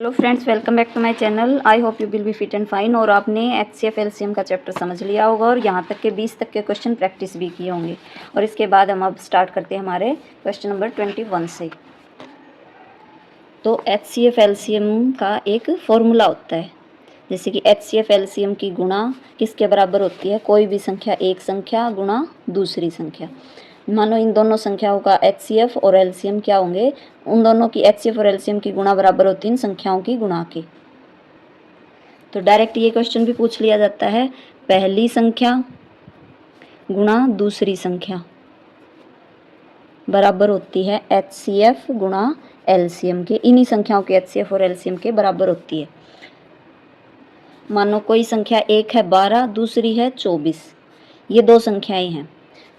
Hello friends, welcome back to my channel. I hope you will be fit and fine. और आपने HCF LCM का chapter समझ लिया होगा और यहाँ तक के 20 तक के क्वेश्चन प्रैक्टिस भी किए होंगे। और इसके बाद हम अब स्टार्ट करते हैं हमारे क्वेश्चन नंबर 21 से। तो HCF LCM का एक फॉर्मूला होता है, जैसे कि HCF LCM की गुणा किसके बराबर होती है? कोई भी संख्या, एक संख्या गुणा दूसरी संख्या। मानो इन दोनों संख्याओं का HCF और LCM क्या होंगे? उन दोनों की HCF और LCM की गुणा बराबर होती है इन संख्याओं की गुणा के। तो डायरेक्ट ये क्वेश्चन भी पूछ लिया जाता है, पहली संख्या गुणा दूसरी संख्या बराबर होती है HCF गुणा LCM के। इन्हीं संख्याओं के HCF और LCM के बराबर होती है। मानो कोई संख्या एक है 12, दूसरी है 24, ये दो संख्याएं हैं।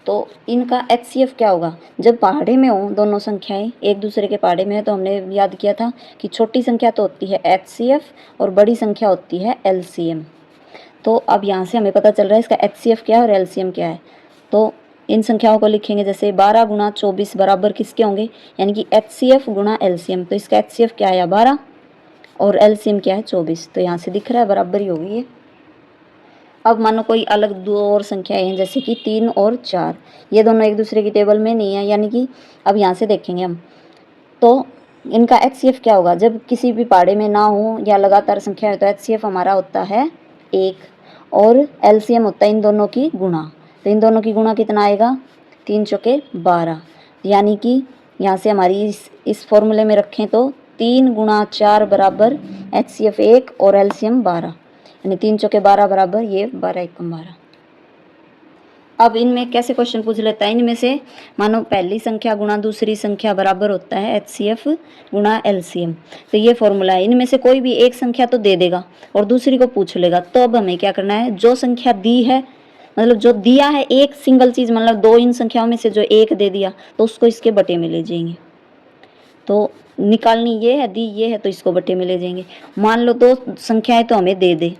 तो इनका HCF क्या होगा? जब पहाड़े में हो दोनों संख्याएं, एक दूसरे के पहाड़े में है, तो हमने याद किया था कि छोटी संख्या तो होती है HCF और बड़ी संख्या होती है LCM। तो अब यहाँ से हमें पता चल रहा है इसका HCF क्या है और LCM क्या है। तो इन संख्याओं को लिखेंगे, जैसे 12 गुणा 24 बराबर किसके होंगे? यानी कि HCF गुणा LCM। तो इसका HCF क्या है? 12 और LCM क्या है? 24। तो यहाँ से दिख रहा है बराबर ही होगी ये। अब मानो कोई अलग दो और संख्याएं हैं, जैसे कि 3 और 4, ये दोनों एक दूसरे की टेबल में नहीं है। यानी कि अब यहाँ से देखेंगे हम, तो इनका HCF क्या होगा? जब किसी भी पहाड़े में ना हो या लगातार संख्या है तो HCF हमारा होता है 1 और LCM होता है इन दोनों की गुणा। तो इन दोनों की गुणा कितना आएगा? 3 चौके 12। यानी कि यहाँ से हमारी इस फॉर्मूले में रखें तो 3 गुणा 4 बराबर HCF 1 और LCM 12, यानी 3 चौके 12 बराबर ये 12 एकम 12। अब इनमें कैसे क्वेश्चन पूछ लेता है? इनमें से मानो पहली संख्या गुणा दूसरी संख्या बराबर होता है HCF गुणा LCM। तो ये फॉर्मूला है। इनमें से कोई भी एक संख्या तो दे देगा और दूसरी को पूछ लेगा। तो अब हमें क्या करना है? जो संख्या दी है, मतलब जो दिया है एक सिंगल चीज़, मतलब दो इन संख्याओं में से जो एक दे दिया तो उसको इसके बटे में ले जाएंगे। तो निकालनी ये है, दी ये है, तो इसको बटे में ले जाएंगे। मान लो दो संख्याएं तो हमें दे दे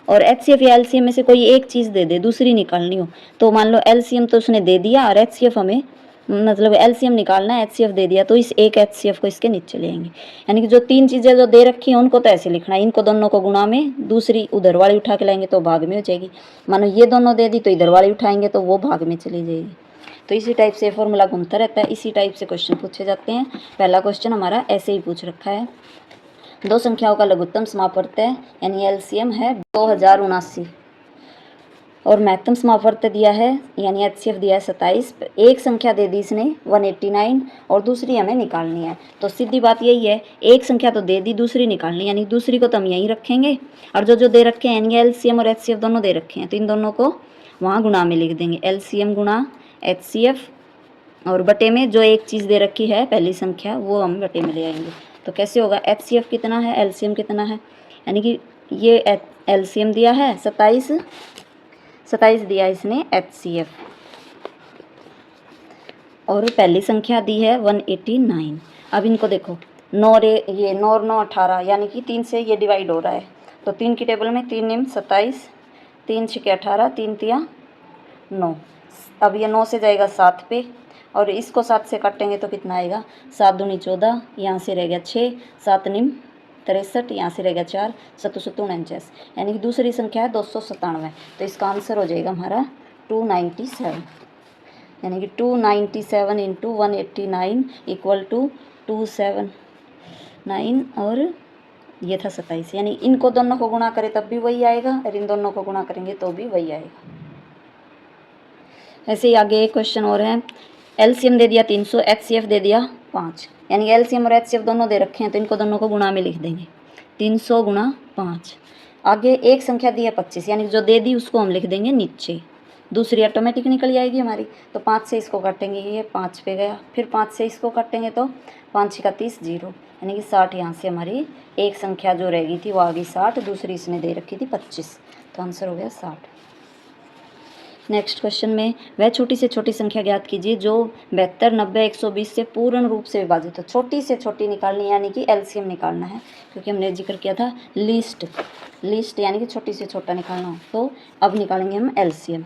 और HCF या LCM में से कोई एक चीज़ दे दे, दूसरी निकालनी हो। तो मान लो LCM तो उसने दे दिया और HCF हमें, मतलब LCM निकालना है, HCF दे दिया, तो इस एक HCF को इसके नीचे ले आएंगे। यानी कि जो तीन चीज़ें जो दे रखी हैं उनको तो ऐसे लिखना है, इनको दोनों को गुणा में, दूसरी उधर वाली उठा के लाएंगे तो भाग में हो जाएगी। मानो ये दोनों दे दी तो इधर वाली उठाएंगे तो वो भाग में चली जाएगी। तो इसी टाइप से फॉर्मूला घूमता रहता है, इसी टाइप से क्वेश्चन पूछे जाते हैं। पहला क्वेश्चन हमारा ऐसे ही पूछ रखा है, दो संख्याओं का लघुत्तम समापवर्त यानी LCM है 2079 और महत्तम समापवर्त दिया है यानी HCF दिया है 27। एक संख्या दे दी इसने 189 और दूसरी हमें निकालनी है। तो सीधी बात यही है, एक संख्या तो दे दी, दूसरी निकालनी, यानी दूसरी को तो हम यहीं रखेंगे और जो जो दे रखे हैं यानी LCM और HCF दोनों दे रखे हैं तो इन दोनों को वहाँ गुणा में लिख देंगे, LCM गुणा HCF, और बटे में जो एक चीज़ दे रखी है पहली संख्या वो हम बटे में ले आएंगे। तो कैसे होगा? HCF कितना है, LCM कितना है? यानी कि ये LCM दिया है 27 दिया इसने HCF और पहली संख्या दी है 189। अब इनको देखो, 9 ये 9 और 9 18, यानी कि 3 से ये डिवाइड हो रहा है। तो 3 की टेबल में 3 निम 27, 3 छके 18, 3 तिया 9। अब ये 9 से जाएगा 7 पे और इसको 7 से काटेंगे तो कितना आएगा? 7 दूनी 14, यहाँ से रह गया 6, 7 निम 63, यहाँ से रह गया 4, 7 7 49, यानी कि दूसरी संख्या है 297। तो इसका आंसर हो जाएगा हमारा 297, यानी कि 297 इंटू 189 इक्वल टू 279 और ये था 27। यानी इनको दोनों को गुणा करें तब भी वही आएगा और इन दोनों को गुणा करेंगे तो भी वही आएगा। ऐसे ही आगे एक क्वेश्चन और है, LCM दे दिया 300, HCF दे दिया 5, यानी LCM और HCF दोनों दे रखे हैं तो इनको दोनों को गुणा में लिख देंगे, 300 गुणा 5। आगे एक संख्या दी है 25, यानी जो दे दी उसको हम लिख देंगे नीचे, दूसरी ऑटोमेटिक निकल जाएगी हमारी। तो 5 से इसको काटेंगे, ये 5 पे गया, फिर 5 से इसको काटेंगे तो 5 का 30 0, यानी कि 60। यहाँ से हमारी एक संख्या जो रह गई थी वो आ गई 60, दूसरी इसने दे रखी थी 25, तो आंसर हो गया 60। नेक्स्ट क्वेश्चन में, वह छोटी से छोटी संख्या ज्ञात कीजिए जो 72, 90, 120 से पूर्ण रूप से विभाजित हो। छोटी से छोटी निकालनी यानी कि LCM निकालना है, क्योंकि हमने जिक्र किया था लिस्ट यानी कि छोटी से छोटा निकालना हो। तो अब निकालेंगे हम LCM।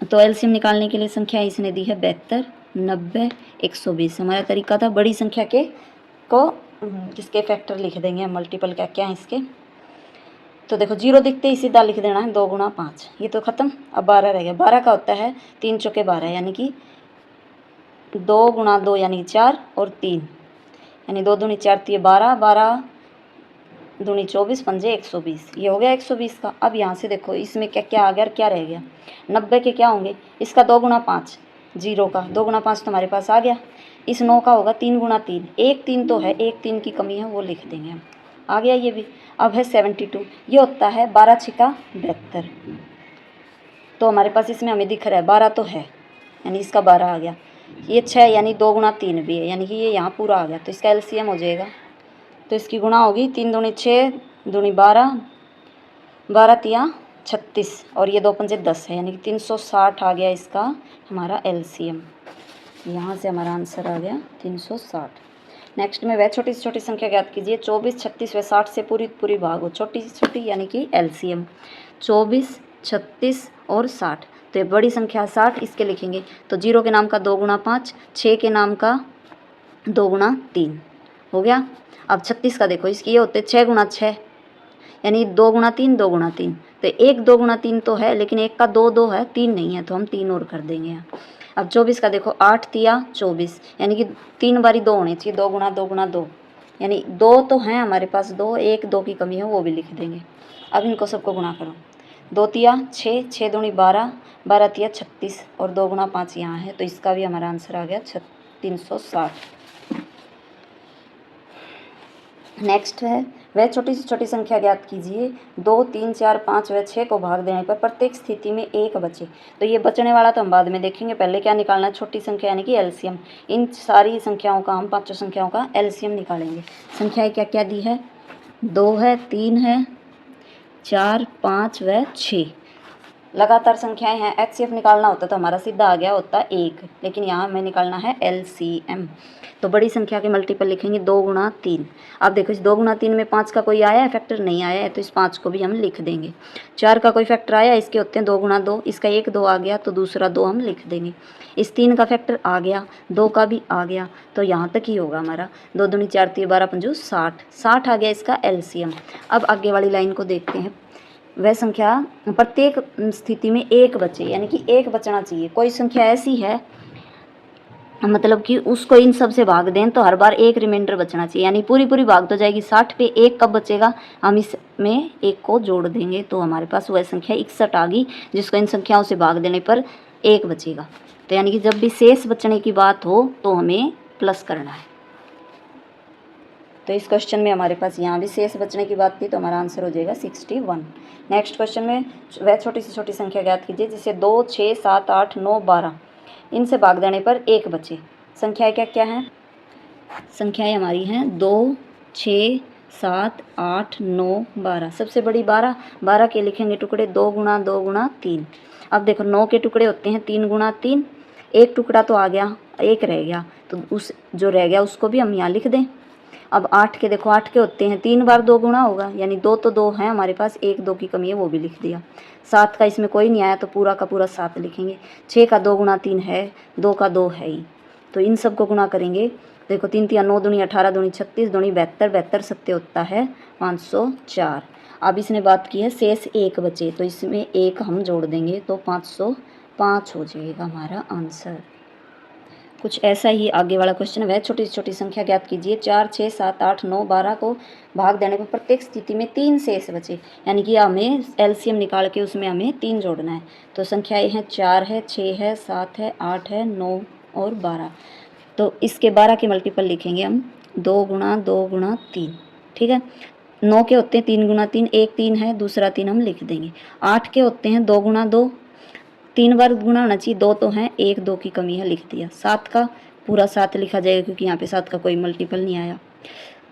तो LCM निकालने के लिए संख्या इसने दी है 72, 90, 120। हमारा तरीका था बड़ी संख्या को किसके फैक्टर लिख देंगे हम, मल्टीपल क्या क्या है इसके। तो देखो 0 दिखते ही सीधा लिख देना है 2 गुणा 5, ये तो ख़त्म। अब 12 रह गया। 12 का होता है 3 चौके 12, यानी कि 2 गुणा 2 यानी 4 और 3 यानी 2 दूनी 4 तो ये 12, 12 दूनी 24, पंजे 120, ये हो गया 120 का। अब यहाँ से देखो इसमें क्या क्या आ गया और क्या रह गया। 90 के क्या होंगे, इसका 2 गुणा 5, 0 का 2 गुणा 5 तो हमारे पास आ गया। इस 9 का होगा 3 गुणा 3, एक 3 तो है, एक 3 की कमी है वो लिख देंगे हम, आ गया ये भी। अब है 72, ये होता है 12 छिका 72, तो हमारे पास इसमें हमें दिख रहा है 12 तो है, यानी इसका 12 आ गया। ये 6 यानी 2 गुणा 3 भी है, यानी कि ये यहाँ पूरा आ गया, तो इसका एलसीएम हो जाएगा। तो इसकी गुणा होगी 3 दूनी 6, दूनी 12, 12 तिया 36 और ये 2 पंजे 10 है, यानी कि 360 आ गया इसका हमारा एलसीएम। यहाँ से हमारा आंसर आ गया 360। नेक्स्ट में वह छोटी से छोटी संख्या ज्ञात कीजिए। 24, 36 व 60 से पूरी पूरी भाग हो। छोटी से छोटी यानी कि एलसीएम 24, 36 और 60। तो ये बड़ी संख्या 60, इसके लिखेंगे तो 0 के नाम का 2 गुणा 5, 6 के नाम का 2 गुणा 3 हो गया। अब 36 का देखो, इसकी ये होते 6 गुणा 6 यानी 2 गुणा 3, 2 गुणा 3, तो एक 2 गुणा 3 तो है, लेकिन एक का 2 2 है, 3 नहीं है, तो हम 3 और कर देंगे यहाँ। अब 24 का देखो, 8 तिया 24 यानी कि 3 बारी 2 होने चाहिए, 2 गुणा 2 यानी 2 तो हैं हमारे पास, 2 एक 2 की कमी है वो भी लिख देंगे। अब इनको सबको गुणा करो, 2 तिया 6, 6 दूनी 12, 12 तिया 36 और 2 गुणा 5 यहाँ है, तो इसका भी हमारा आंसर आ गया 360। नेक्स्ट है वह छोटी से छोटी संख्या ज्ञात कीजिए। 2, 3, 4, 5 व 6 को भाग देने पर प्रत्येक स्थिति में एक बचे। तो ये बचने वाला तो हम बाद में देखेंगे, पहले क्या निकालना है, छोटी संख्या यानी कि एलसीएम। इन सारी संख्याओं का हम पांचों संख्याओं का एलसीएम निकालेंगे। संख्याएं क्या क्या दी है, 2 है, 3 है, 4, 5 व 6 लगातार संख्याएं हैं। एचसीएफ निकालना होता तो हमारा सीधा आ गया होता 1, लेकिन यहाँ हमें निकालना है एलसीएम। तो बड़ी संख्या के मल्टीपल लिखेंगे 2 गुणा 3। अब देखो इस 2 गुणा 3 में 5 का कोई आया है फैक्टर, नहीं आया है, तो इस 5 को भी हम लिख देंगे। 4 का कोई फैक्टर आया, इसके होते हैं 2 गुणा 2, इसका एक 2 आ गया तो दूसरा 2 हम लिख देंगे। इस 3 का फैक्टर आ गया, 2 का भी आ गया, तो यहाँ तक ही होगा हमारा। 2 दूनी 4 3 12 पंजू 60, 60 आ गया इसका एलसीएम। अब आगे वाली लाइन को देखते हैं। वह संख्या प्रत्येक स्थिति में एक बचे, यानी कि एक बचना चाहिए। कोई संख्या ऐसी है मतलब कि उसको इन सब से भाग दें तो हर बार एक रिमाइंडर बचना चाहिए, यानी पूरी पूरी भाग तो जाएगी 60 पे, एक कब बचेगा, हम इसमें एक को जोड़ देंगे तो हमारे पास वह संख्या 61 आ गई, जिसको इन संख्याओं से भाग देने पर एक बचेगा। तो यानी कि जब भी शेष बचने की बात हो तो हमें प्लस करना है। तो इस क्वेश्चन में हमारे पास यहाँ भी शेष बचने की बात थी, तो हमारा आंसर हो जाएगा 61। नेक्स्ट क्वेश्चन में वह छोटी से छोटी संख्या ज्ञात कीजिए जिसे 2, 6, 7, 8, 9, 12 इनसे भाग देने पर एक बचे। संख्याएं क्या क्या हैं, संख्याएं हमारी हैं 2, 6, 7, 8, 9, 12। सबसे बड़ी 12, 12 के लिखेंगे टुकड़े 2 गुणा 2 गुणा 3। अब देखो 9 के टुकड़े होते हैं 3 गुणा 3, एक टुकड़ा तो आ गया, एक रह गया, तो उस जो रह गया उसको भी हम यहाँ लिख दें। अब 8 के देखो, 8 के होते हैं 3 बार 2 गुणा होगा, यानी 2 तो 2 हैं हमारे पास, एक 2 की कमी है वो भी लिख दिया। 7 का इसमें कोई नहीं आया तो पूरा का पूरा 7 लिखेंगे। 6 का 2 गुणा 3 है, 2 का 2 है ही, तो इन सब को गुणा करेंगे। देखो 3 तिया 9 दूनी 18 दूनी 36 दूनी 72, 72 सत्ते होता है 504। अब इसने बात की है शेष एक बचे, तो इसमें एक हम जोड़ देंगे तो 505 हो जाएगा हमारा आंसर। कुछ ऐसा ही आगे वाला क्वेश्चन है, वह छोटी से छोटी संख्या ज्ञात कीजिए। 4, 6, 7, 8, 9, 12 को भाग देने पर प्रत्येक स्थिति में 3 शेष बचे, यानी कि हमें एलसीएम निकाल के उसमें हमें 3 जोड़ना है। तो संख्याएं हैं 4 है, 6 है, 7 है, 8 है, 9 और 12। तो इसके 12 के मल्टीपल लिखेंगे हम 2 गुणा 2 गुणा 3, ठीक है। 9 के होते हैं 3 गुणा 3, एक 3 है, दूसरा 3 हम लिख देंगे। 8 के होते हैं 2 गुणा 2, 3 बार गुणा होना चाहिए, 2 तो हैं, एक 2 की कमी है, लिख दिया। 7 का पूरा 7 लिखा जाएगा क्योंकि यहाँ पे 7 का कोई मल्टीपल नहीं आया।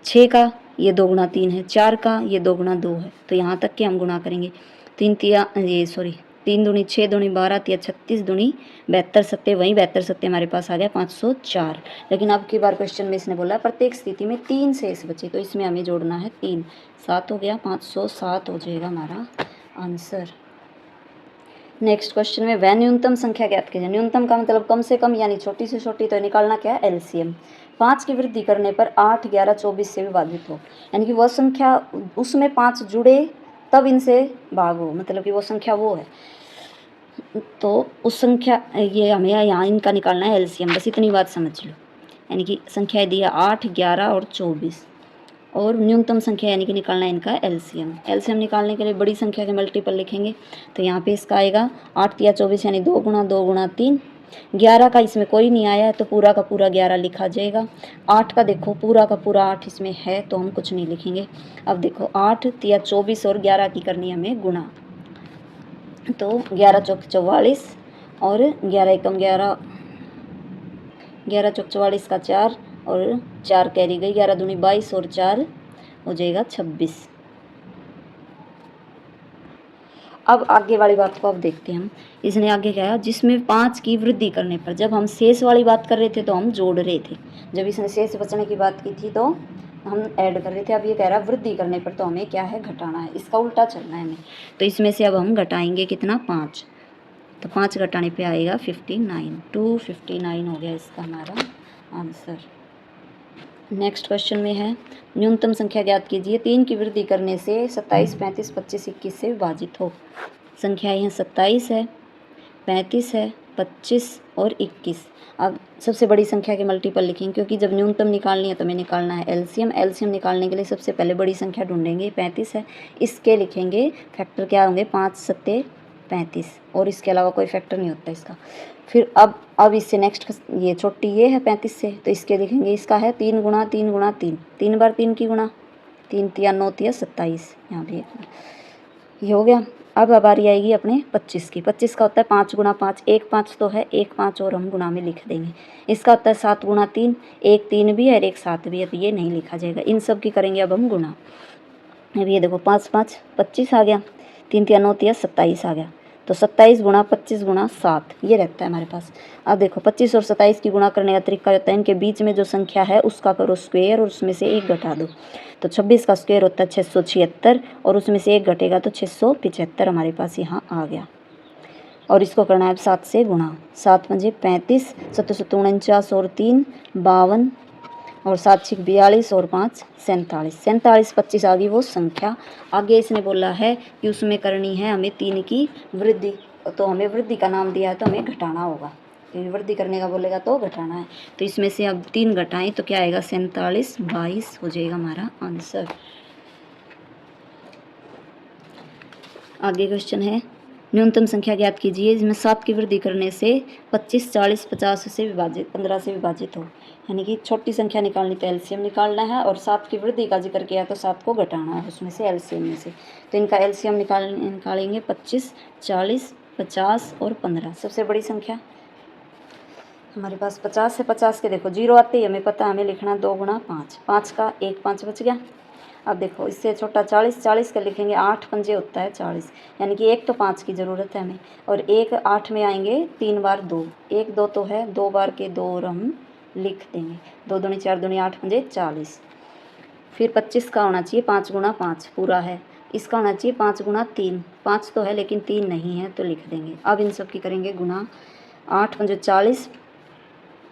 6 का ये 2 गुणा 3 है, 4 का ये 2 गुणा 2 है, तो यहाँ तक के हम गुणा करेंगे। 3 दूनी 6 दूनी 12 तिया 36 दूनी 72 सत्ते, वहीं 72 सत्ते हमारे पास आ गया 504। लेकिन अब की बार क्वेश्चन में इसने बोला प्रत्येक स्थिति में 3 शेष बचे, तो इसमें हमें जोड़ना है 3, 7 हो गया, 507 हो जाएगा हमारा आंसर। नेक्स्ट क्वेश्चन में वह न्यूनतम संख्या ज्ञात कीजिए। न्यूनतम का मतलब कम से कम, यानी छोटी से छोटी, तो निकालना क्या है एलसीएम। 5 की वृद्धि करने पर 8, 11, 24 से विभाजित हो, यानी कि वह संख्या उसमें 5 जुड़े तब इनसे भाग हो, मतलब कि वो संख्या वो है। तो उस संख्या ये हमें यहाँ इनका निकालना है एलसीएम, बस इतनी बात समझ लो। यानी कि संख्याएं दी है 8, 11 और 24 और न्यूनतम संख्या यानी कि निकालना है इनका एलसीएम। एलसीएम निकालने के लिए बड़ी संख्या के मल्टीपल लिखेंगे, तो यहाँ पे इसका आएगा 8 या 24 यानी 2 गुणा 2 गुणा 3। 11 का इसमें कोई नहीं आया है तो पूरा का पूरा 11 लिखा जाएगा। 8 का देखो पूरा का पूरा 8 इसमें है तो हम कुछ नहीं लिखेंगे। अब देखो 8 या 24 और 11 की करनी हमें गुणा, तो 11 चौक 44 और 11 एकम 11, 11 चौक 44 का 4 और 4 कैरी गई, 11 दूनी 22 और 4 हो जाएगा 26। अब आगे वाली बात को अब देखते हैं हम। इसने आगे कहा जिसमें 5 की वृद्धि करने पर, जब हम शेष वाली बात कर रहे थे तो हम जोड़ रहे थे, जब इसने शेष बचने की बात की थी तो हम ऐड कर रहे थे। अब ये कह रहा है वृद्धि करने पर तो हमें क्या है घटाना है, इसका उल्टा चलना है हमें। तो इसमें से अब हम घटाएंगे कितना 5, तो 5 घटाने पे आएगा 59, 259 हो गया इसका हमारा आंसर। नेक्स्ट क्वेश्चन में है न्यूनतम संख्या ज्ञात कीजिए। 3 की वृद्धि करने से 27, 35, 25, 21 से विभाजित हो। संख्याएं हैं 27 है, 35 है, 25 और 21। अब सबसे बड़ी संख्या के मल्टीपल लिखेंगे क्योंकि जब न्यूनतम निकालनी है तो हमें निकालना है एलसीएम। एलसीएम निकालने के लिए सबसे पहले बड़ी संख्या ढूंढेंगे, 35 है, इसके लिखेंगे फैक्टर क्या होंगे 5 सत्ते 35 और इसके अलावा कोई फैक्टर नहीं होता इसका। फिर अब इससे नेक्स्ट ये छोटी ये है 35 से, तो इसके लिखेंगे इसका है 3 गुणा 3 गुणा 3, 3 बार 3 की गुणा, 3 तिया 9 तिया 27, यहाँ भी ये हो गया। अब बारी आएगी अपने 25 की। 25 का होता है 5 गुणा 5, 1 5 तो है, 1 5 और हम गुणा में लिख देंगे। इसका होता है 7 गुणा 3, 1 3 भी है और 1 7 भी है, तो ये नहीं लिखा जाएगा। इन सब की करेंगे अब हम गुणा। अब ये देखो 5 5 25 आ गया, 3 तिया 9 तिया 27 आ गया, तो 27 गुणा 25 गुणा 7 ये रहता है हमारे पास। अब देखो 25 और 27 की गुणा करने का तरीका होता है इनके बीच में जो संख्या है उसका करो स्क्वायर और उसमें से 1 घटा दो। तो 26 का स्क्वायर होता है 676 और उसमें से 1 घटेगा तो 675 हमारे पास यहाँ आ गया। और इसको करना है 7 से गुणा, 7 पंजे 35, 7 7 49 और 3 52 और 7 6 42 और 5 47, 47 25 आ गई वो संख्या। आगे इसने बोला है कि उसमें करनी है हमें 3 की वृद्धि, तो हमें वृद्धि का नाम दिया है तो हमें घटाना होगा, क्योंकि वृद्धि करने का बोलेगा तो घटाना है। तो इसमें से अब 3 घटाएं तो क्या आएगा 47 22 हो जाएगा हमारा आंसर। आगे क्वेश्चन है न्यूनतम संख्या ज्ञात कीजिए जिसमें 7 की वृद्धि करने से 25 40 50 से विभाजित 15 से विभाजित हो। यानी कि छोटी संख्या निकालनी तो एलसीएम निकालना है और 7 की वृद्धि का जिक्र किया तो 7 को घटाना है उसमें से एलसीएम में से। तो इनका एलसीएम निकालेंगे 25 40 50 और 15। सबसे बड़ी संख्या हमारे पास 50 है, 50 के देखो 0 आते ही हमें पता है हमें लिखना 2 गुणा 5, 5 का 1 5 बच गया। अब देखो इससे छोटा 40, 40 का लिखेंगे 8 पंजे होता है 40, यानी कि 1 तो 5 की ज़रूरत है हमें और 1 8 में आएंगे 3 बार 2, 1 2 तो है 2 बार के 2 और हम लिख देंगे 2 दूनी 4 दूनी 8 पंजे 40। फिर 25 का होना चाहिए 5 गुणा 5 पूरा है, इसका होना चाहिए 5 गुणा 3, 5 तो है लेकिन 3 नहीं है तो लिख देंगे। अब इन सब की करेंगे गुणा, 8 पंजे 40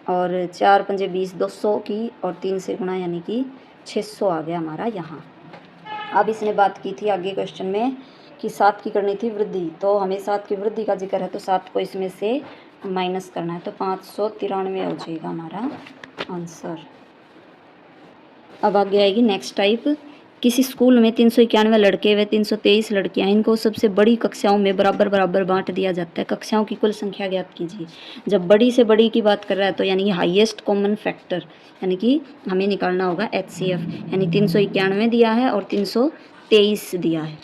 और 4 पंजे 20 200 की और 3 से गुणा यानी कि 600 आ गया हमारा यहाँ। अब इसने बात की थी आगे क्वेश्चन में कि 7 की करनी थी वृद्धि, तो हमें 7 की वृद्धि का जिक्र है तो 7 को इसमें से माइनस करना है, तो 593 हो जाएगा हमारा आंसर। अब आगे आएगी नेक्स्ट टाइप। किसी स्कूल में 391 लड़के व 323 लड़कियां, इनको सबसे बड़ी कक्षाओं में बराबर बराबर बांट दिया जाता है। कक्षाओं की कुल संख्या ज्ञात कीजिए। जब बड़ी से बड़ी की बात कर रहा है तो यानी कि हाईएस्ट कॉमन फैक्टर, यानी कि हमें निकालना होगा HCF, यानी 391 दिया है और 323 दिया है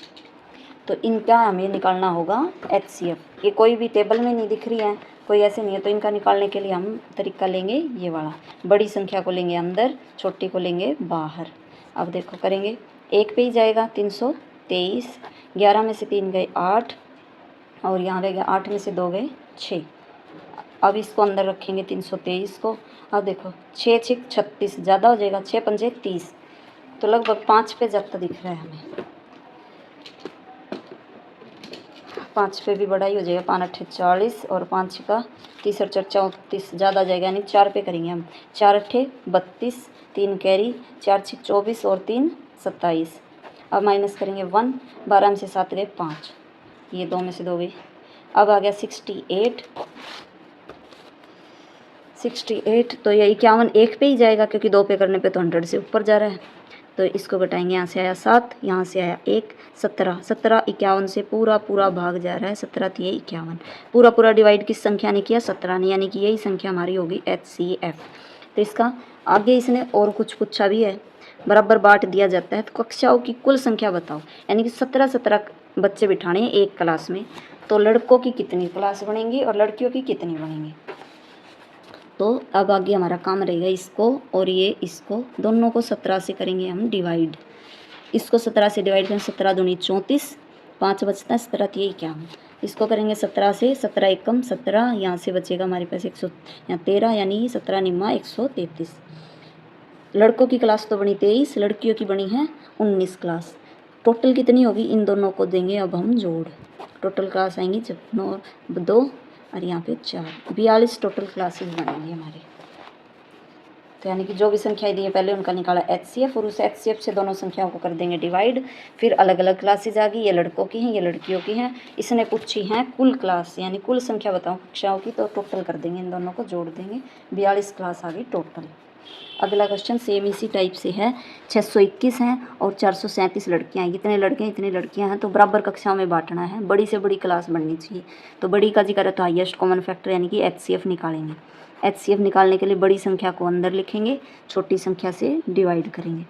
तो इनका हमें निकालना होगा HCF। ये कोई भी टेबल में नहीं दिख रही है, कोई ऐसे नहीं है, तो इनका निकालने के लिए हम तरीका लेंगे ये वाला, बड़ी संख्या को लेंगे अंदर, छोटी को लेंगे बाहर। अब देखो करेंगे, 1 पे ही जाएगा 323, 11 में से 3 गए 8 और यहाँ रह गया 8 में से 2 गए 6। अब इसको अंदर रखेंगे 323 को। अब देखो 6 6 36 ज़्यादा हो जाएगा, 6 पंजे 30, तो लगभग 5 पे जाता दिख रहा है हमें। 5 पे भी बड़ा ही हो जाएगा, 5 अट्ठे 40 और 5 का 30 और 4 34 ज़्यादा जाएगा, यानी 4 पे करेंगे हम। 4 अट्ठे 32, 3 कैरी, 4 6 24 और 3 27। अब माइनस करेंगे 1, 12 में से 7 गए 5, ये 2 में से 2 गई। अब आ गया 68, तो ये 51 1 पे ही जाएगा, क्योंकि 2 पे करने पे तो 100 से ऊपर जा रहा है। तो इसको घटाएंगे, यहाँ से आया 7, यहाँ से आया 1, 17 51 से पूरा भाग जा रहा है। 17 थी 51, पूरा डिवाइड किस संख्या ने किया? 17 ने, यानी कि यही संख्या हमारी होगी HCF। तो इसका आगे इसने और कुछ पूछा भी है, बराबर बांट दिया जाता है तो कक्षाओं की कुल संख्या बताओ, यानी कि 17 बच्चे बिठाने हैं एक क्लास में, तो लड़कों की कितनी क्लास बनेंगी और लड़कियों की कितनी बनेंगी। तो अब आगे हमारा काम रहेगा इसको और ये इसको दोनों को 17 से करेंगे हम डिवाइड। इसको 17 से डिवाइड करें, 17 दूनी 34, 5 बचता है, 17 थी 51। इसको करेंगे 17 से, 17 एकम 17, यहाँ से बचेगा हमारे पास 13, यानी 17 निम्मा 133। लड़कों की क्लास तो बनी 23, लड़कियों की बनी है 19 क्लास। टोटल कितनी होगी, इन दोनों को देंगे अब हम जोड़। टोटल क्लास आएंगी जब 9 2 और यहाँ पे 4, 42 टोटल क्लासेस बनेंगी हमारे। तो यानी कि जो भी संख्याएं दी है पहले उनका निकाला HCF और उस HCF से दोनों संख्याओं को कर देंगे डिवाइड। फिर अलग अलग क्लासेज आ गई, ये लड़कों की हैं ये लड़कियों की हैं। इसने पूछी हैं कुल क्लास, यानी कुल संख्या बताओ कक्षाओं की, तो टोटल कर देंगे, इन दोनों को जोड़ देंगे, 42 क्लास आ गई टोटल। अगला क्वेश्चन सेम इसी टाइप से है। 621 हैं और 437 लड़कियां हैं, इतने लड़के इतनी लड़कियां हैं, तो बराबर कक्षाओं में बांटना है, बड़ी से बड़ी क्लास बननी चाहिए। तो बड़ी का जिक्र है तो हाईएस्ट कॉमन फैक्टर यानी कि HCF निकालेंगे। HCF निकालने के लिए बड़ी संख्या को अंदर लिखेंगे, छोटी संख्या से डिवाइड करेंगे।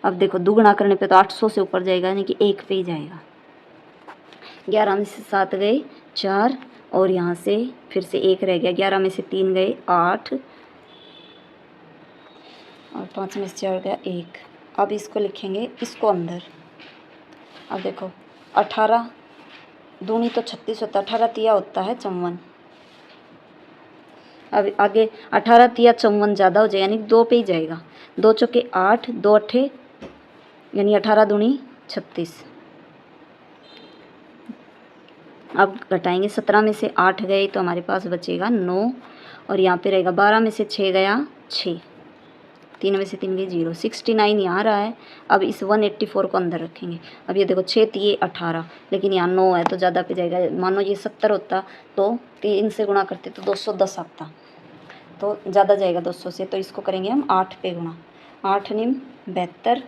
अब देखो दुगुना करने पे तो 800 से ऊपर जाएगा, यानी कि 1 पे ही जाएगा। 11 में से 7 गए 4 और यहाँ से फिर से 1 रह गया, 11 में से 3 गए 8 और 5 में से 4 गया 1। अब इसको लिखेंगे, इसको अंदर। अब देखो 18 दूनी तो 36 होता है, 18 तिया होता है 54। अब आगे 18 तिया 54 ज़्यादा हो जाएगा, यानी 2 पे ही जाएगा। 2 चौके 8, 2 अट्ठे यानी 18 दूनी 36। अब घटाएंगे, 17 में से 8 गए तो हमारे पास बचेगा 9 और यहाँ पे रहेगा 12 में से 6 गया 6, 3 में से 3 गई 0, 69 यहाँ रहा है। अब इस 184 को अंदर रखेंगे। अब ये देखो 6 तिये 18, लेकिन यहाँ 9 है तो ज़्यादा पे जाएगा। मानो ये 70 होता तो 3 से गुणा करते तो 210 आता, तो ज़्यादा जाएगा 200 से, तो इसको करेंगे हम 8 पे गुणा। 8 निम 72,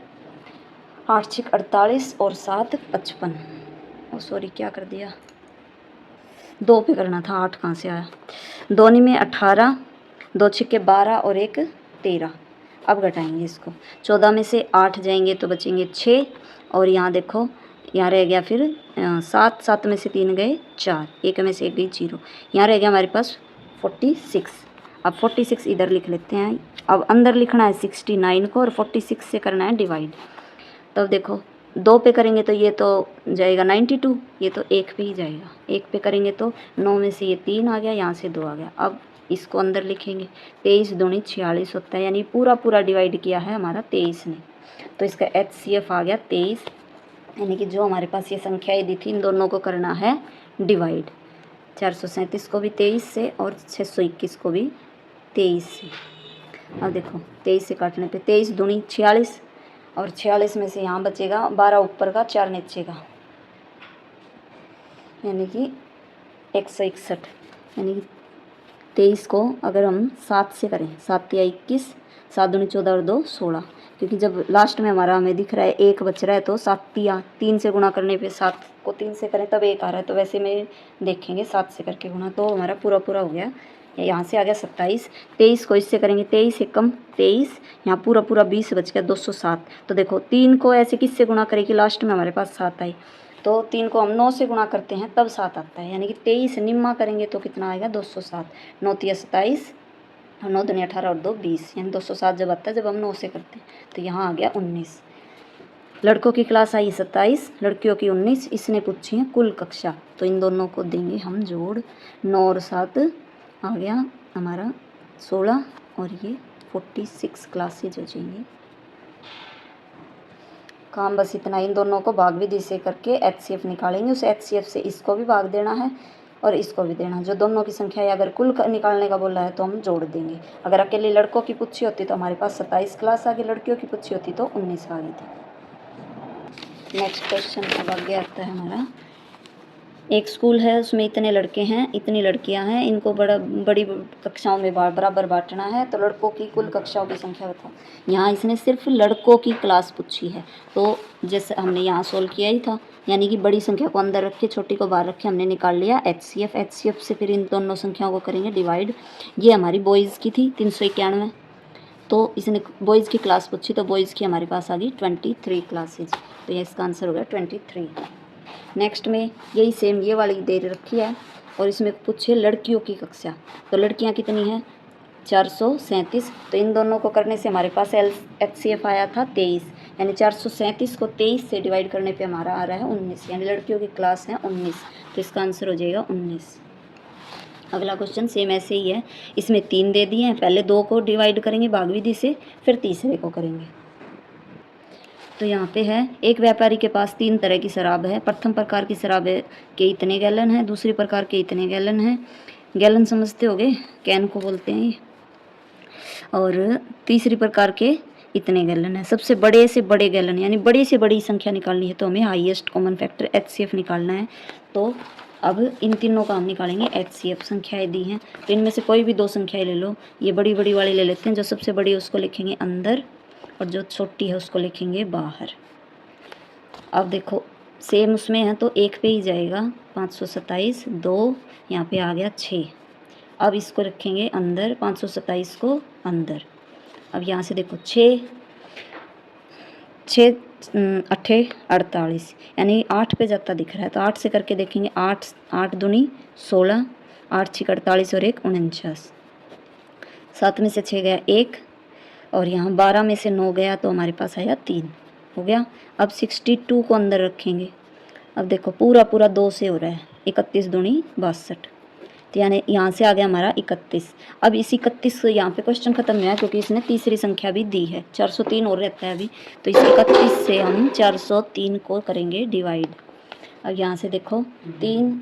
8 छिक 48 और 7 55। ओ सॉरी क्या कर दिया, 2 पे करना था, 8 कहाँ से आया। 2 निम 18, 2 छिक्के 12 और 1 13। अब घटाएंगे इसको, 14 में से 8 जाएंगे तो बचेंगे 6 और यहाँ देखो यहाँ रह गया फिर 7, 7 में से 3 गए 4, 1 में से 1 गई 0, यहाँ रह गया हमारे पास 46। अब 46 इधर लिख लेते हैं। अब अंदर लिखना है 69 को और 46 से करना है डिवाइड। तब देखो 2 पे करेंगे तो ये तो जाएगा 92, ये तो 1 पे ही जाएगा। 1 पे करेंगे तो 9 में से ये 3 आ गया, यहाँ से 2 आ गया। अब इसको अंदर लिखेंगे, 23 दूनी 46 होता है, यानी पूरा डिवाइड किया है हमारा 23 ने, तो इसका HCF आ गया 23। यानी कि जो हमारे पास ये संख्याएं दी थी इन दोनों को करना है डिवाइड, 437 को भी 23 से और 621 को भी 23 से। अब देखो 23 से काटने पे 23 दूनी 46 और 46 में से यहाँ बचेगा 12 ऊपर का 4 नीचे का, यानी कि 161। यानी कि 23 को अगर हम 7 से करें, 7 या 21, 7 दूनी 14 और 2 16, क्योंकि जब लास्ट में हमारा हमें दिख रहा है 1 बच रहा है तो 7 या 3 से गुणा करने पे 7 को 3 से करें तब 1 आ रहा है, तो वैसे में देखेंगे 7 से करके गुणा, तो हमारा पूरा हो गया। यहाँ से आ गया 27। 23 को इससे करेंगे, 23 एकम 23, यहाँ पूरा 20 बच गया 207। तो देखो 3 को ऐसे किससे गुणा करें कि लास्ट में हमारे पास 7 आई, तो 3 को हम 9 से गुणा करते हैं तब 7 आता है, यानी कि 23 निम्मा करेंगे तो कितना आएगा 207। 9 तिया 27 और 9 दूनी 18 और 2 20, यानी 207 जब आता है जब हम 9 से करते हैं, तो यहाँ आ गया 19। लड़कों की क्लास आई 27, लड़कियों की 19। इसने पूछी है कुल कक्षा, तो इन दोनों को देंगे हम जोड़, 9 और 7 आ गया हमारा 16 और ये 46 क्लासेज हो जाएंगी। काम बस इतना, इन दोनों को भाग विधि से करके HCF निकालेंगे। उस HCF से इसको भी भाग देना है और इसको भी देना। जो दोनों की संख्या है, अगर कुल निकालने का बोला है तो हम जोड़ देंगे। अगर अकेले लड़कों की पूछी होती तो हमारे पास 27 क्लास आ गई, लड़कियों की पूछी होती तो 19 आ गई थी। नेक्स्ट क्वेश्चन अब आगे आता है हमारा। एक स्कूल है, उसमें इतने लड़के हैं, इतनी लड़कियां हैं, इनको बड़ी कक्षाओं में बराबर बांटना है, तो लड़कों की कुल कक्षाओं की संख्या बताओ। यहाँ इसने सिर्फ लड़कों की क्लास पूछी है, तो जैसे हमने यहाँ सोल्व किया ही था, यानी कि बड़ी संख्या को अंदर रखे, छोटी को बाहर रखे, हमने निकाल लिया HCF से फिर इन दोनों संख्याओं को करेंगे डिवाइड। ये हमारी बॉयज़ की थी 391, तो इसने बॉयज़ की क्लास पूछी, तो बॉयज़ की हमारे पास आ गई 23 क्लासेज, तो ये इसका आंसर हो गया 23। नेक्स्ट में यही सेम ये वाली दे रखी है और इसमें पूछे लड़कियों की कक्षा, तो लड़कियां कितनी हैं 437, तो इन दोनों को करने से हमारे पास HCF आया था 23, यानी 437 को 23 से डिवाइड करने पे हमारा आ रहा है 19, यानी लड़कियों की क्लास है 19, तो इसका आंसर हो जाएगा 19। अगला क्वेश्चन सेम ऐसे ही है, इसमें 3 दे दिए हैं, पहले 2 को डिवाइड करेंगे भाग विधि से, फिर तीसरे को करेंगे। तो यहाँ पे है, एक व्यापारी के पास 3 तरह की शराब है। प्रथम प्रकार की शराब के इतने गैलन है, दूसरी प्रकार के इतने गैलन है, गैलन समझते होगे, कैन को बोलते हैं ये, और तीसरी प्रकार के इतने गैलन है। सबसे बड़े से बड़े गैलन, यानी बड़ी से बड़ी संख्या निकालनी है, तो हमें हाईएस्ट कॉमन फैक्टर HCF निकालना है। तो अब इन तीनों का हम निकालेंगे HCF। संख्याएं दी हैं, तो इनमें से कोई भी 2 संख्याएं ले लो, ये बड़ी बड़ी वाली ले लेते हैं, जो सबसे बड़ी है उसको लिखेंगे अंदर और जो छोटी है उसको लिखेंगे बाहर। अब देखो सेम उसमें है तो 1 पे ही जाएगा, 527, 2 यहाँ पे आ गया 6। अब इसको रखेंगे अंदर, 527 को अंदर। अब यहाँ से देखो 6 8 48, यानी 8 पे जाता दिख रहा है, तो 8 से करके देखेंगे, 8 दूनी 16, 8 6 48 और 1 49, 7 में से 6 गया 1, और यहाँ 12 में से 9 गया तो हमारे पास आया 3, हो गया। अब 62 को अंदर रखेंगे। अब देखो पूरा 2 से हो रहा है, 31 दूनी 62, तो यानी यहाँ से आ गया हमारा 31। अब इस 31 से यहाँ पे क्वेश्चन खत्म हुआ है, क्योंकि इसने तीसरी संख्या भी दी है, 403 और रहता है अभी, तो इस 31 से हम 403 को करेंगे डिवाइड। अब यहाँ से देखो 3,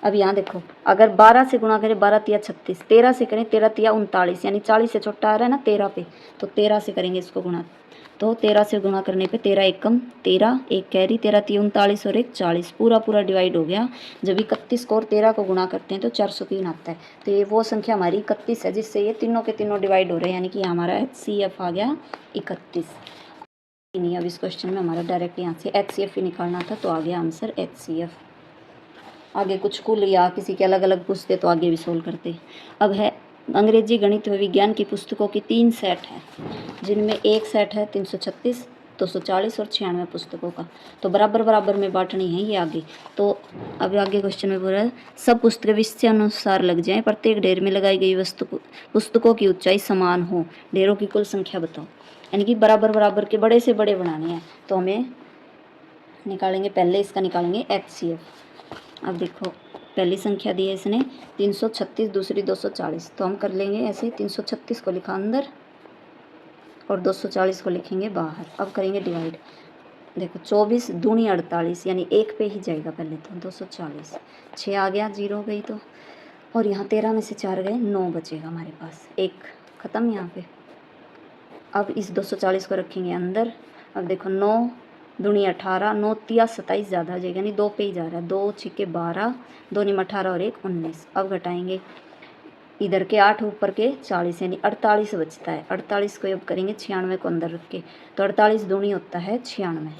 अब यहाँ देखो अगर 12 से गुणा करें, 12 तिया 36, 13 से करें, 13 तिया 39, यानी 40 से छोटा आ रहा है ना 13 पे, तो 13 से करेंगे इसको गुणा, तो 13 से गुणा करने पे 13 एकम 13, 1 कैरी, 13 तिया 39 और 1 40, पूरा डिवाइड हो गया। जब 31 को और 13 को गुणा करते हैं तो 403 आता है, तो ये वो संख्या हमारी 31 है जिससे ये तीनों के तीनों डिवाइड हो रहे हैं, यानी कि हमारा HCF आ गया 31। नहीं, अब इस क्वेश्चन में हमारा डायरेक्ट यहाँ से HCF ही निकालना था, तो आ गया आंसर HCF। आगे कुछ कुल या किसी के अलग अलग पूछते तो आगे भी सोल्व करते। अब है अंग्रेजी, गणित व विज्ञान की पुस्तकों की 3 सेट हैं, जिनमें एक सेट है 336, 240 और 96 पुस्तकों का, तो बराबर में बांटनी है ये आगे। तो अब आगे क्वेश्चन में बोल रहा है, सब पुस्तकें विषय अनुसार लग जाएं, प्रत्येक ढेर में लगाई गई पुस्तकों की ऊंचाई समान हो, ढेरों की कुल संख्या बताओ, यानी कि बराबर के बड़े से बड़े बनाने हैं। तो हमें निकालेंगे, पहले इसका निकालेंगे HCF। अब देखो पहली संख्या दी है इसने 336, दूसरी 240, तो हम कर लेंगे ऐसे, 336 को लिखा अंदर और 240 को लिखेंगे बाहर। अब करेंगे डिवाइड, देखो 24 दूनी 48, यानी 1 पे ही जाएगा पहले, तो 240, 6 आ गया, 0 गई तो, और यहाँ 13 में से 4 गए, 9 बचेगा हमारे पास, 1 ख़त्म यहाँ पे। अब इस 240 को रखेंगे अंदर। अब देखो 9 दूनी 18, 9 तिया 27 ज़्यादा आ जाएगा, यानी 2 पे ही जा रहा है, 2 छिके 12, 2 निम 18 और 1 19। अब घटाएंगे, इधर के 8 ऊपर के 40, यानी 48 बचता है। 48 को अब करेंगे 96 को अंदर रख के, तो 48 दूनी होता है 96।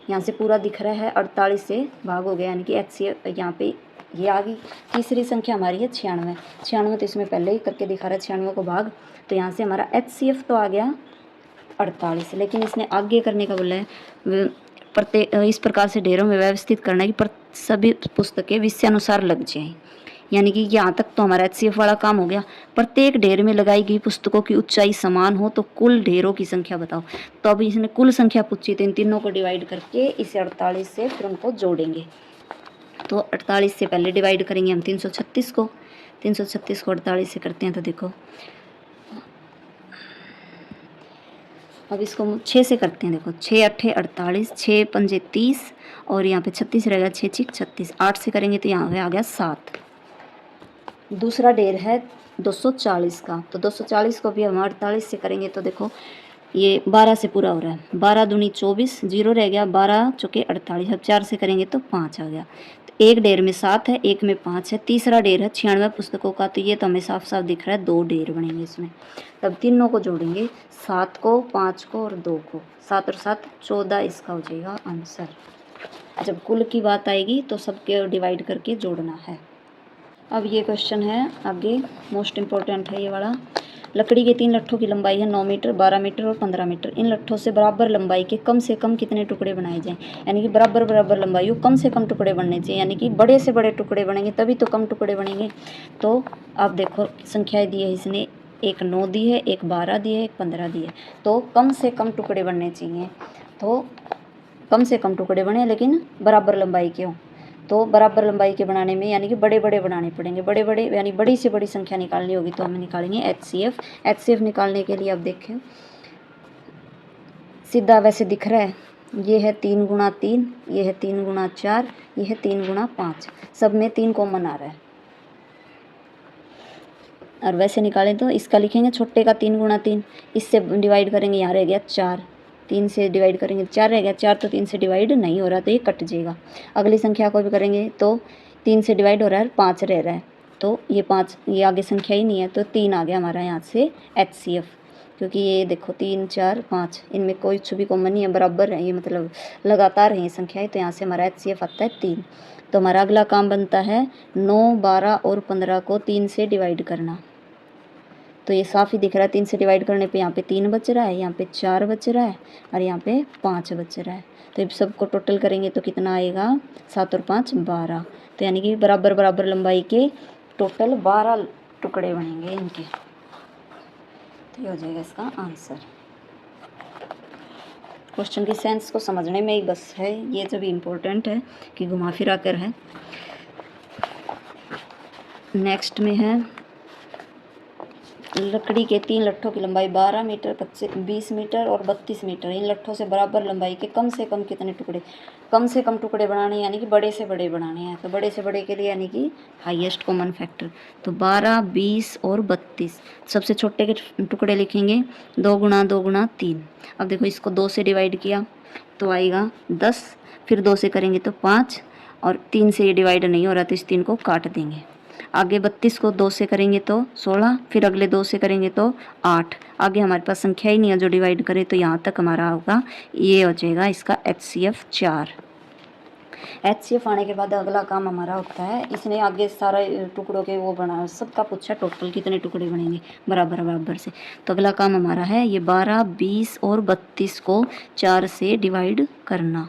यहाँ से पूरा दिख रहा है 48 से भाग हो गया, यानी कि HCF यहाँ पे ये आ गई। तीसरी संख्या हमारी है 96, तो इसमें पहले ही करके दिखा रहा है 96 को भाग, तो यहाँ से हमारा HCF तो आ गया 48, लेकिन इसने आगे करने का बोला है, प्रत्येक इस प्रकार से ढेरों में व्यवस्थित करना है कि सभी पुस्तकें विषयानुसार लग जाएं, यानी कि यहाँ तक तो हमारा HCF वाला काम हो गया। प्रत्येक ढेर में लगाई गई पुस्तकों की ऊंचाई समान हो तो कुल ढेरों की संख्या बताओ। तो अब इसने कुल संख्या पूछी, तो इन तीनों को डिवाइड करके इसे 48 से फिर उनको जोड़ेंगे। तो 48 से पहले डिवाइड करेंगे हम 336 को, 336 को 48 से करते हैं, तो देखो अब इसको 6 से करते हैं। देखो 6 अट्ठे 48, 6 पंजे 30 और यहाँ पे 36 रहेगा, 6 चिक 36। 8 से करेंगे तो यहाँ पे आ गया 7। दूसरा ढेर है 240 का, तो 240 को भी हम 48 से करेंगे तो देखो ये 12 से पूरा हो रहा है। 12 दूनी 24, 0 रह गया, 12 चौके 48। अब 4 से करेंगे तो 5 आ गया। तो एक ढेर में 7 है, एक में 5 है। तीसरा ढेर है 96 पुस्तकों का, तो ये तो हमें साफ साफ दिख रहा है 2 ढेर बनेंगे इसमें। तब तीनों को जोड़ेंगे, 7 को, 5 को और 2 को। 7 और 7 14, इसका हो जाएगा आंसर। जब कुल की बात आएगी तो सबके डिवाइड करके जोड़ना है। अब ये क्वेश्चन है आगे, मोस्ट इम्पोर्टेंट है ये वाला। लकड़ी के 3 लट्ठों की लंबाई है 9 मीटर, 12 मीटर और 15 मीटर। इन लट्ठों से बराबर लंबाई के कम से कम कितने टुकड़े बनाए जाएं? यानी कि बराबर बराबर लंबाई हो, कम से कम टुकड़े बनने चाहिए, यानी कि बड़े से बड़े टुकड़े बनेंगे तभी तो कम टुकड़े बनेंगे। तो आप देखो संख्याएं दी है इसने, एक 9 दी है, एक 12 दी है, एक 15 दी है। तो कम से कम टुकड़े बनने चाहिए, तो कम से कम टुकड़े बने लेकिन बराबर लंबाई के हों। तो बराबर लंबाई के बनाने में यानी कि बड़े बड़े बनाने पड़ेंगे, बड़े बड़े यानी बड़ी से बड़ी संख्या निकालनी होगी तो हम निकालेंगे HCF। HCF निकालने के लिए अब देखें, सीधा वैसे दिख रहा है, ये है 3 गुणा 3, ये है 3 गुणा 4, ये है 3 गुणा 5, सब में 3 कॉमन आ रहा है। और वैसे निकालें तो इसका लिखेंगे छोटे का 3 गुणा 3, इससे डिवाइड करेंगे, यहाँ रह गया 4, 3 से डिवाइड करेंगे 4 रह गया, 4 तो 3 से डिवाइड नहीं हो रहा तो ये कट जाएगा। अगली संख्या को भी करेंगे तो 3 से डिवाइड हो रहा है, 5 रह रहा है, तो ये 5, ये आगे संख्या ही नहीं है तो 3 आ गया हमारा यहाँ से HCF। क्योंकि ये देखो 3 4 5, इनमें कोई भी कॉमन नहीं है, बराबर है ये, मतलब लगातार है ये संख्याएँ, तो यहाँ से हमारा HCF आता है 3। तो हमारा अगला काम बनता है 9, 12 और 15 को 3 से डिवाइड करना। तो ये साफ ही दिख रहा है, 3 से डिवाइड करने पे यहाँ पे 3 बच रहा है, यहाँ पे 4 बच रहा है और यहाँ पे 5 बच रहा है। तो ये सबको टोटल करेंगे तो कितना आएगा, 7 और 5 12। तो यानी कि बराबर बराबर लंबाई के टोटल 12 टुकड़े बनेंगे इनके। तो ये हो जाएगा इसका आंसर। क्वेश्चन की सेंस को समझने में ही बस है, ये जो भी इम्पोर्टेंट है कि घुमा फिरा कर है। नेक्स्ट में है लकड़ी के 3 लट्ठों की लंबाई 12 मीटर, 20 मीटर और 32 मीटर। इन लट्ठों से बराबर लंबाई के कम से कम कितने टुकड़े, कम से कम टुकड़े बनाने यानी कि बड़े से बड़े बनाने हैं। तो बड़े से बड़े के लिए यानी कि हाईएस्ट कॉमन फैक्टर, तो 12, 20 और 32। सबसे छोटे के टुकड़े लिखेंगे 2 गुणा 2 गुणा 3। अब देखो इसको 2 से डिवाइड किया तो आएगा 10, फिर 2 से करेंगे तो 5 और 3 से ये डिवाइड नहीं हो रहा तो इस 3 को काट देंगे। आगे 32 को 2 से करेंगे तो 16, फिर अगले 2 से करेंगे तो 8। आगे हमारे पास संख्या ही नहीं है जो डिवाइड करे, तो यहाँ तक हमारा होगा, ये हो जाएगा इसका HCF 4। HCF आने के बाद अगला काम हमारा होता है, इसने आगे सारा टुकड़ों के वो बना, सबका पूछा टोटल कितने टुकड़े बनेंगे बराबर बराबर से। तो अगला काम हमारा है ये 12, 20 और 32 को 4 से डिवाइड करना।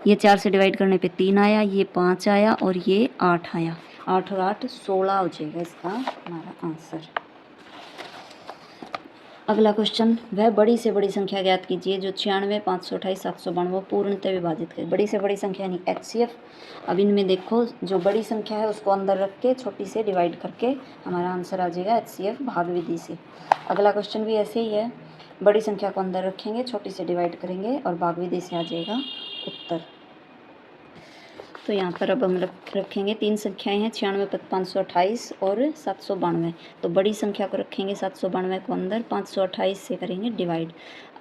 ये 4 से डिवाइड करने पे 3 आया, ये 5 आया और ये 8 आया। 8 और 8 16 हो जाएगा इसका हमारा आंसर। अगला क्वेश्चन, वह बड़ी से बड़ी संख्या ज्ञात कीजिए जो 96, 528, 792 पूर्णतः विभाजित करे। बड़ी से बड़ी संख्या यानी HCF। अब इनमें देखो जो बड़ी संख्या है उसको अंदर रख के छोटी से डिवाइड करके हमारा आंसर आ जाएगा HCF भाग विधि से। अगला क्वेश्चन भी ऐसे ही है, बड़ी संख्या को अंदर रखेंगे, छोटी से डिवाइड करेंगे और भाग विधि से आ जाएगा उत्तर। तो यहाँ पर अब हम रखेंगे 3 संख्याएं हैं, 96, 528 और 792। तो बड़ी संख्या को रखेंगे 792 को अंदर, 528 से करेंगे डिवाइड।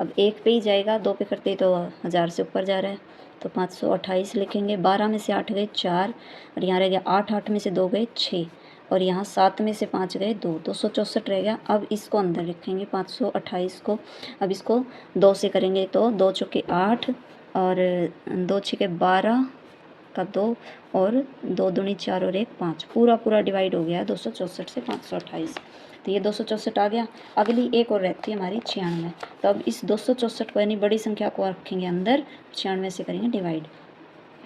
अब 1 पे ही जाएगा, 2 पे करते तो 1000 से ऊपर जा रहा है, तो 528 लिखेंगे। 12 में से 8 गए 4 और यहाँ रह गया 8, 8 में से 2 गए 6 और यहाँ 7 में से 5 गए 2, 264 रह गया। अब इसको अंदर रखेंगे 528 को। अब इसको 2 से करेंगे तो 2 चौके 8 और 2 छक्के 12 का 2 और 2 दूनी 4 और 1 5, पूरा पूरा डिवाइड हो गया 264 से 528। तो ये 264 आ गया। अगली एक और रहती है हमारी 96। तो अब इस 264 को यानी बड़ी संख्या को रखेंगे अंदर, 96 से करेंगे डिवाइड।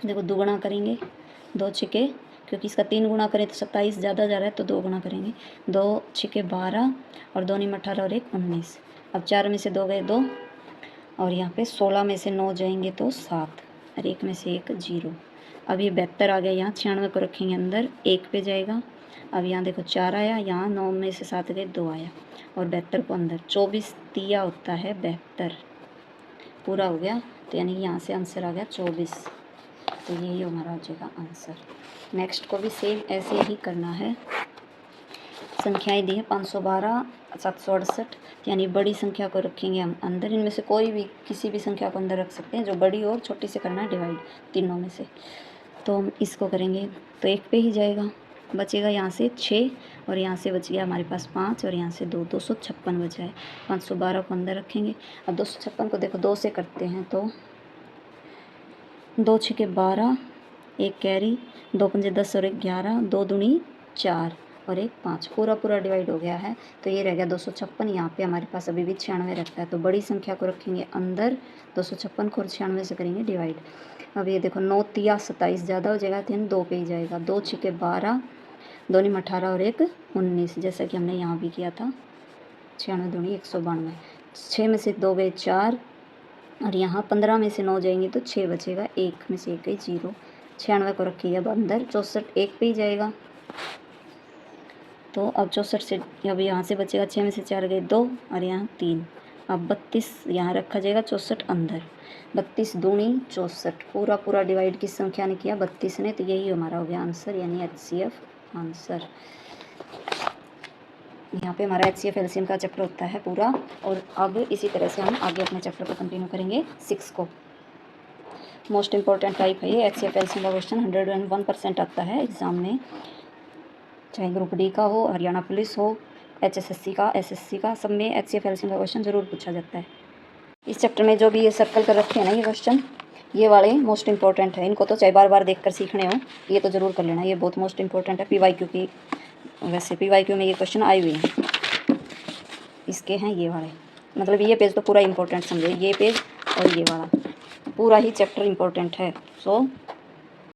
देखो दुगुना करेंगे, 2 छक्के, क्योंकि इसका 3 गुना करें तो 27 ज़्यादा जा रहा है तो 2 गुना करेंगे, 2 छक्के 12 और 2 नीम 18 और 1 19। अब 4 में से 2 गए 2 और यहाँ पे 16 में से 9 जाएंगे तो 7 और 1 में से 1 0। अब ये 72 आ गया, यहाँ 96 को रखेंगे अंदर, 1 पे जाएगा। अब यहाँ देखो 4 आया, यहाँ 9 में से 7 गए 2 आया और 72 को अंदर, 24 तिया होता है 72। पूरा हो गया, तो यानी यहाँ से आंसर आ गया 24। तो यही हमारा हो जाएगा आंसर। नेक्स्ट को भी सेम ऐसे ही करना है। संख्याएं दी है 512, 768, यानी बड़ी संख्या को रखेंगे हम अंदर। इनमें से कोई भी किसी भी संख्या को अंदर रख सकते हैं, जो बड़ी और छोटी से करना है डिवाइड, तीनों में से। तो हम इसको करेंगे तो 1 पे ही जाएगा, बचेगा यहाँ से 6 और यहाँ से बच गया हमारे पास 5 और यहाँ से 2, 256 बचा है। 512 को अंदर रखेंगे। अब 256 को देखो 2 से करते हैं तो 2 छके 12, 1 कैरी, 2 पंजे 10 और 1 11, 2 दूनी 4 और 1 5, पूरा डिवाइड हो गया है। तो ये रह गया 256। यहाँ पे हमारे पास अभी भी 96 रहता है, तो बड़ी संख्या को रखेंगे अंदर, 256 को 96 से करेंगे डिवाइड। अब ये देखो 9 तिया 27 ज़्यादा हो जाएगा, तो 2 पे ही जाएगा। 2 छके 12, 2 नी 18 और 1 19, जैसा कि हमने यहाँ भी किया था। 96 दूनी 192, 6 में से 2 गए 4 और यहाँ 15 में से 9 जाएंगे तो 6 बचेगा, 1 में से 1 गई 0। 96 को रखिए अब अंदर, 64 1 पे ही जाएगा। तो अब 64 से अब यहाँ से बचेगा 6 में से 4 गए 2 और यहाँ 3। अब 32 यहाँ रखा जाएगा, 64 अंदर। 32 दूनी 64, पूरा डिवाइड किस संख्या ने किया? 32 ने। तो यही हमारा हो गया आंसर, यानी HCF आंसर। यहाँ पे हमारा HCF एलसीएम का चैप्टर होता है पूरा। और अब इसी तरह से हम आगे अपने चैप्टर को कंटिन्यू करेंगे 6 को। मोस्ट इंपॉर्टेंट टाइप है ये HCF एलसीएम का क्वेश्चन, 101% आता है एग्ज़ाम में, चाहे ग्रुप डी का हो, हरियाणा पुलिस हो, HSSC का, SSC का, सब में HCF एलसीएम का क्वेश्चन ज़रूर पूछा जाता है। इस चैप्टर में जो भी ये सर्कल कर रखे हैं ना ये क्वेश्चन, ये वाले मोस्ट इंपॉर्टेंट है। इनको तो चाहे बार देख कर सीखने हो, ये तो ज़रूर कर लेना, ये बहुत मोस्ट इंपॉर्टेंट है। PYQ की, वैसे PYQ में ये क्वेश्चन आए हुए हैं, इसके हैं ये वाले। मतलब ये पेज तो पूरा इंपॉर्टेंट समझे, ये पेज और ये वाला पूरा ही चैप्टर इंपॉर्टेंट है। सो